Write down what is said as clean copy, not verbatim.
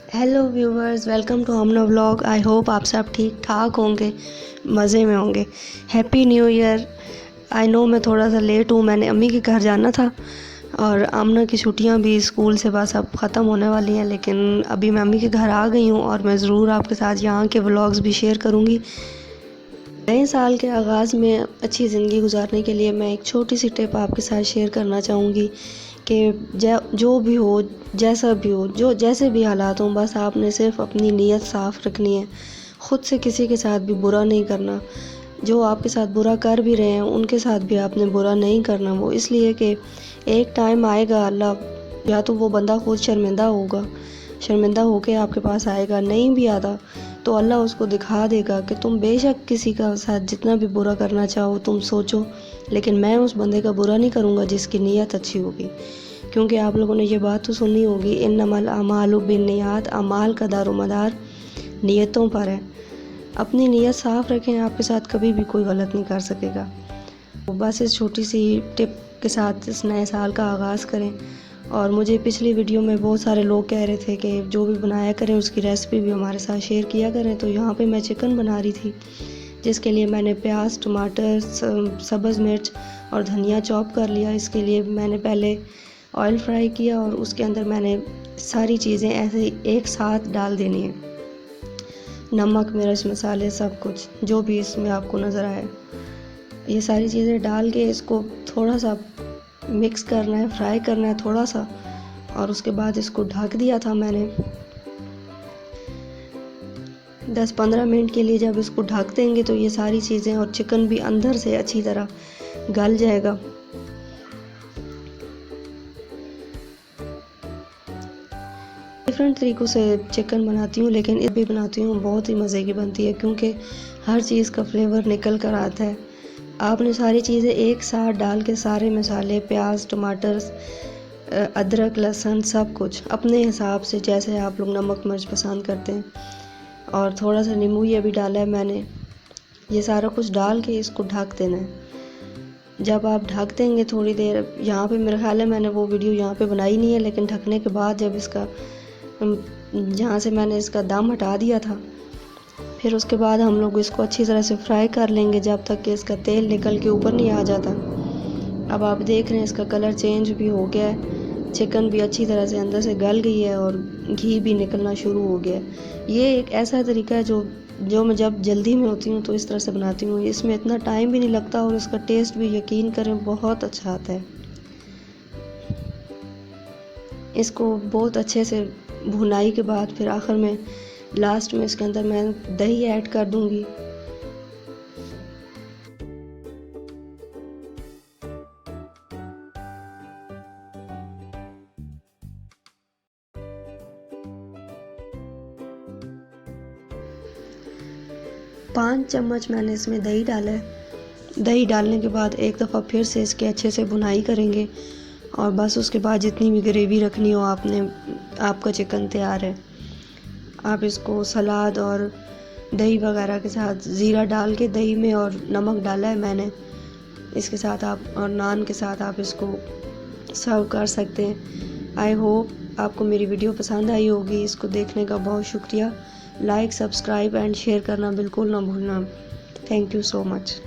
Hello viewers, welcome to Hamna vlog. I hope आप सब ठीक ठाक होंगे, मज़े में होंगे। Happy new year. I know मैं थोड़ा सा लेट हूँ, मैंने अम्मी के घर जाना था और आमना की छुट्टियाँ भी स्कूल से बस अब ख़त्म होने वाली हैं, लेकिन अभी मैं अम्मी के घर आ गई हूँ और मैं ज़रूर आपके साथ यहाँ के व्लॉग्स भी शेयर करूँगी। नए साल के आगाज़ में अच्छी ज़िंदगी गुजारने के लिए मैं एक छोटी सी टिप आपके साथ शेयर करना चाहूँगी कि जो भी हो, जैसा भी हो, जो जैसे भी हालात हों, बस आपने सिर्फ अपनी नीयत साफ़ रखनी है। ख़ुद से किसी के साथ भी बुरा नहीं करना। जो आपके साथ बुरा कर भी रहे हैं उनके साथ भी आपने बुरा नहीं करना। वो इसलिए कि एक टाइम आएगा, अल्लाह या तो वो बंदा खुद शर्मिंदा होके आपके पास आएगा, नहीं भी आता तो अल्लाह उसको दिखा देगा कि तुम बेशक किसी का साथ जितना भी बुरा करना चाहो तुम सोचो, लेकिन मैं उस बंदे का बुरा नहीं करूँगा जिसकी नीयत अच्छी होगी। क्योंकि आप लोगों ने ये बात तो सुनी होगी, इन्नमल अमालु बिन्नियात, अमाल का दारोमदार नीयतों पर है। अपनी नीयत साफ़ रखें, आपके साथ कभी भी कोई गलत नहीं कर सकेगा। तो बस इस छोटी सी टिप के साथ इस नए साल का आगाज़ करें। और मुझे पिछली वीडियो में बहुत सारे लोग कह रहे थे कि जो भी बनाया करें उसकी रेसिपी भी हमारे साथ शेयर किया करें। तो यहाँ पे मैं चिकन बना रही थी, जिसके लिए मैंने प्याज, टमाटर, सब्ज़ मिर्च और धनिया चॉप कर लिया। इसके लिए मैंने पहले ऑयल फ्राई किया और उसके अंदर मैंने सारी चीज़ें ऐसे एक साथ डाल देनी है। नमक, मिर्च, मसाले, सब कुछ जो भी इसमें आपको नज़र आए, ये सारी चीज़ें डाल के इसको थोड़ा सा मिक्स करना है, फ्राई करना है थोड़ा सा। और उसके बाद इसको ढक दिया था मैंने 10-15 मिनट के लिए। जब इसको ढक देंगे तो ये सारी चीज़ें और चिकन भी अंदर से अच्छी तरह गल जाएगा। डिफरेंट तरीक़ों से चिकन बनाती हूँ, लेकिन इस भी बनाती हूँ, बहुत ही मज़े की बनती है क्योंकि हर चीज़ का फ्लेवर निकल कर आता है। आपने सारी चीज़ें एक साथ डाल के सारे मसाले, प्याज, टमाटर, अदरक, लहसुन, सब कुछ अपने हिसाब से, जैसे आप लोग नमक मिर्च पसंद करते हैं, और थोड़ा सा नींबू ये भी डाला है मैंने। ये सारा कुछ डाल के इसको ढक देना है। जब आप ढक देंगे थोड़ी देर, यहाँ पे मेरा ख्याल है मैंने वो वीडियो यहाँ पे बनाई नहीं है, लेकिन ढकने के बाद जब इसका जहाँ से मैंने इसका दम हटा दिया था, फिर उसके बाद हम लोग इसको अच्छी तरह से फ्राई कर लेंगे जब तक कि इसका तेल निकल के ऊपर नहीं आ जाता। अब आप देख रहे हैं इसका कलर चेंज भी हो गया है, चिकन भी अच्छी तरह से अंदर से गल गई है और घी भी निकलना शुरू हो गया है। ये एक ऐसा तरीका है जो मैं जब जल्दी में होती हूँ तो इस तरह से बनाती हूँ। इसमें इतना टाइम भी नहीं लगता और इसका टेस्ट भी यकीन करें बहुत अच्छा आता है। इसको बहुत अच्छे से भुनाई के बाद फिर आखिर में लास्ट में इसके अंदर मैं दही ऐड कर दूंगी। पाँच चम्मच मैंने इसमें दही डाला है। दही डालने के बाद एक दफ़ा फिर से इसके अच्छे से भुनाई करेंगे और बस उसके बाद जितनी भी ग्रेवी रखनी हो आपने, आपका चिकन तैयार है। आप इसको सलाद और दही वगैरह के साथ, ज़ीरा डाल के दही में और नमक डाला है मैंने, इसके साथ आप और नान के साथ आप इसको सर्व कर सकते हैं। आई होप आपको मेरी वीडियो पसंद आई होगी। इसको देखने का बहुत शुक्रिया। लाइक, सब्सक्राइब एंड शेयर करना बिल्कुल ना भूलना। Thank you so much.